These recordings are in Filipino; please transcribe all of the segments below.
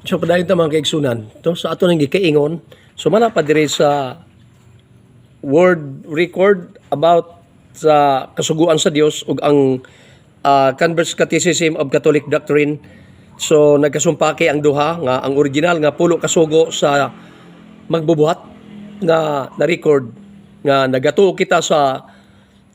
So padayon ta mga kaigsunan, to sa ato nang gikaingon, sumala pa diri sa word record about sa kasuguan sa Dios ug ang Converse Catechism of Catholic Doctrine. So nagkasumpaki ang duha nga ang original nga pulo kasugo sa magbubuhat nga na-record nga nagatuo kita sa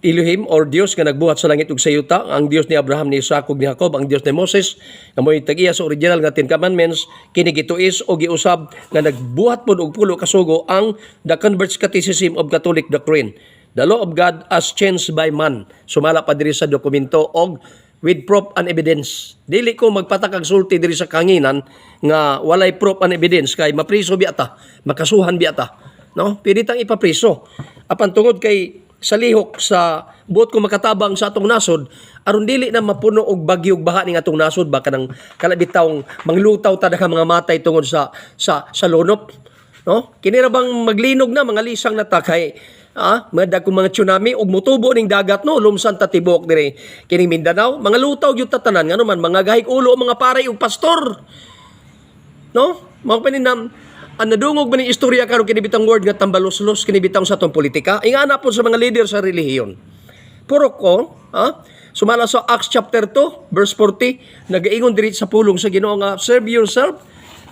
Elohim or Dios nga nagbuhat sa langit ug sa yuta, ang Dios ni Abraham, ni Isaac ug ni Jacob, ang Dios ni Moses nga mo'y tag-iya sa original nga Ten Commandments, kini gituis o giusab nga nagbuhat pod og pulo kasugo ang The Converse Catechism of Catholic Doctrine. The law of God as changed by man. Sumala pa diri sa dokumento og with proof and evidence. Dili ko magpatakag sulti diri sa kanginan nga walay proof and evidence kay mapriso biata, makasuhan biata, no? Pili tang ipapriso. Apan tungod kay sa lihok sa buot ko makatabang sa atong nasod aron dili na mapuno og bagyo ug baha ning atong nasod ba kanang kalabitawng manglutaw ta daghang mga matay tungod sa lunop, no? Kini ra bang maglinog na mga lisang na ta kay madag kong mga tsunami ug motubo ning dagat, no, lumsan ta tibok diri kining Mindanao, mga lutaw gyud ta tanan ngano man mga gahig ulo mga paray ug pastor, no? Mga paninam ang nadungog ba ni istorya karon kini bitang word nga tambalos-los kini bitang sa atong politika inga na po sa mga leader sa relihiyon. Puro ko, sumala sa Acts chapter 2 verse 40 nagaingon diri sa pulong sa Ginoo nga serve yourself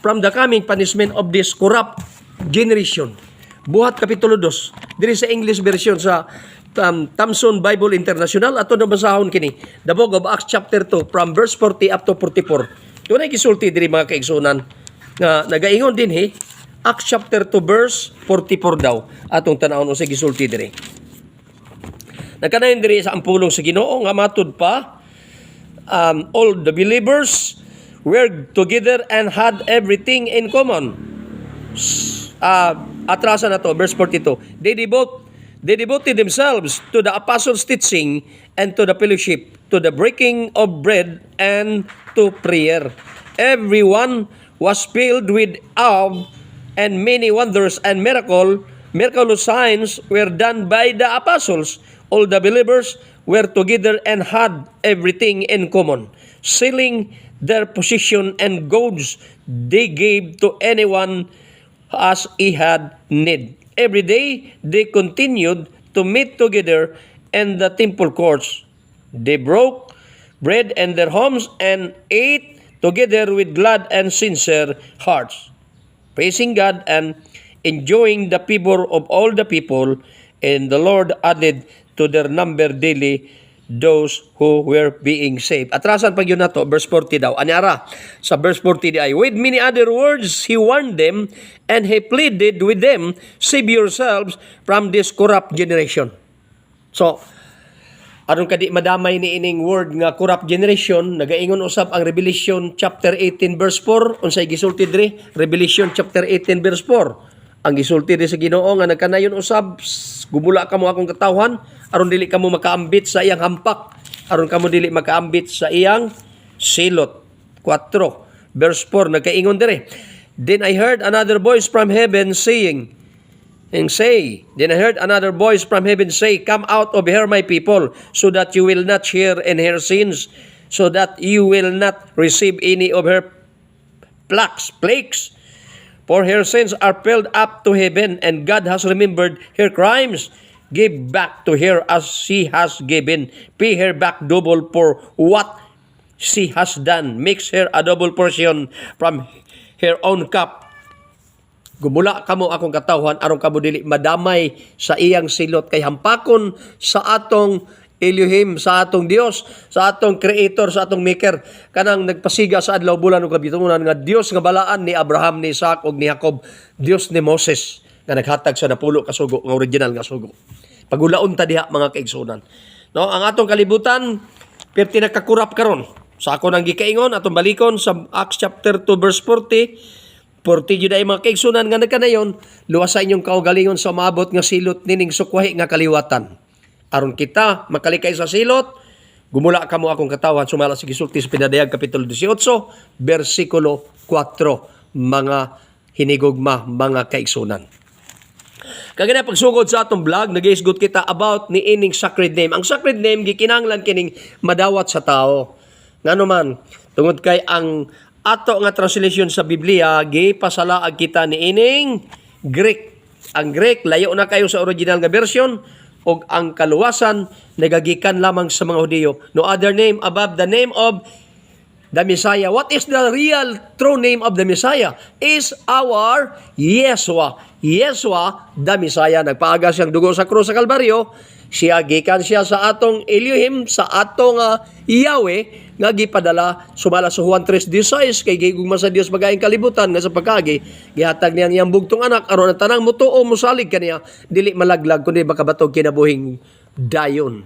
from the coming punishment of this corrupt generation. Buhat kapitulo 2 diri sa English version sa Thomson Bible International ato nabasahon kini the book of Acts chapter 2 from verse 40 up to 44. Dunay gisulti diri mga kaigsunan nga nagaingon din Acts chapter 2 verse 44 daw atong tanawon sa gisulti diri. Nagkanayon diri sa ampulong sa Ginoo nga matud pa all the believers were together and had everything in common. Atrasa na to verse 42. They devoted themselves to the apostles' teaching and to the fellowship, to the breaking of bread and to prayer. Everyone was filled with awe, and many wonders and miraculous signs were done by the apostles. All the believers were together and had everything in common. Selling their possession and goods, they gave to anyone as he had need. Every day they continued to meet together in the temple courts. They broke bread in their homes and ate together with glad and sincere hearts, praising God and enjoying the favor of all the people, and the Lord added to their number daily those who were being saved. Atrasan pag yun na to, verse 40 daw. Anyara, sa verse 40 di ay, with many other words, he warned them and he pleaded with them, save yourselves from this corrupt generation. So, aron kadi madamay ni ining word nga corrupt generation, nagaingon usab ang Revelation chapter 18 verse 4, unsay gisulti diri? Revelation chapter 18 verse 4. Ang gisulti diri sa Ginoo nga nagkanayon usab, gumula kamo akong katawhan aron dili kamo makaambit sa iyang hampak, aron kamo dili makaambit sa iyang silot. 4 verse 4 nagkaingon diri. Then I heard another voice from heaven saying, Then I heard another voice from heaven say, come out of her, my people, so that you will not share in her sins, so that you will not receive any of her plagues. For her sins are filled up to heaven, and God has remembered her crimes. Give back to her as she has given. Pay her back double for what she has done. Mix her a double portion from her own cup. Gumula kamo akong katawhan aron kamo dili madamay sa iyang silot kay hampakon sa atong Elohim, sa atong Dios, sa atong Creator, sa atong Maker, kanang nagpasiga sa adlaw bulan ug kabitunan nga Dios nga balaan ni Abraham, ni Isaac ug ni Jacob, Dios ni Moses nga naghatag sa napulo ka sugo nga original nga sugo. Pagulaon ta diha mga kaigsunan. No, ang atong kalibutan perti nakakurap karon. Sa ako nang gikaingon atong balikon sa Acts chapter 2 verse 40. Porti jud ay mga kaigsunan nga nagkanayon, luwas sa inyong kaugalingon sa maabot nga silot nining sukwahi nga kaliwatan. Aron kita makalikay sa silot, gumula kamo akong katawhan sumala sa gisulti sa Pinadayag kapitulo 18, bersikulo 4, mga hinigugma, mga kaigsunan. Kagana pagsugod sa atong vlog, nag-isgot kita about ni ining sacred name. Ang sacred name gikinahanglan kining madawat sa tao. Ngano man, tungod kay ang ato nga translation sa Biblia gipasalaag kita niining Greek. Ang Greek layo na kayo sa original nga version ug ang kaluwasan nagagikan lamang sa mga Hudiyo. No other name above the name of the Messiah. What is the real true name of the Messiah? Is our Yeshua. Yeshua, the Messiah. Nagpaaga siyang dugo sa krus sa Kalbaryo. Siya, gikan siya sa atong Elohim, sa atong Yahweh, nga gipadala, sumala sa Juan 3:16, kay gigugma sa Dios magaing kalibutan, nga sa pagkagi, gihatag niyang iyang bugtong anak, aron ang tanang mutuo, musalig kaniya, dili malaglag, kundi makabatog kinabuhing dayon.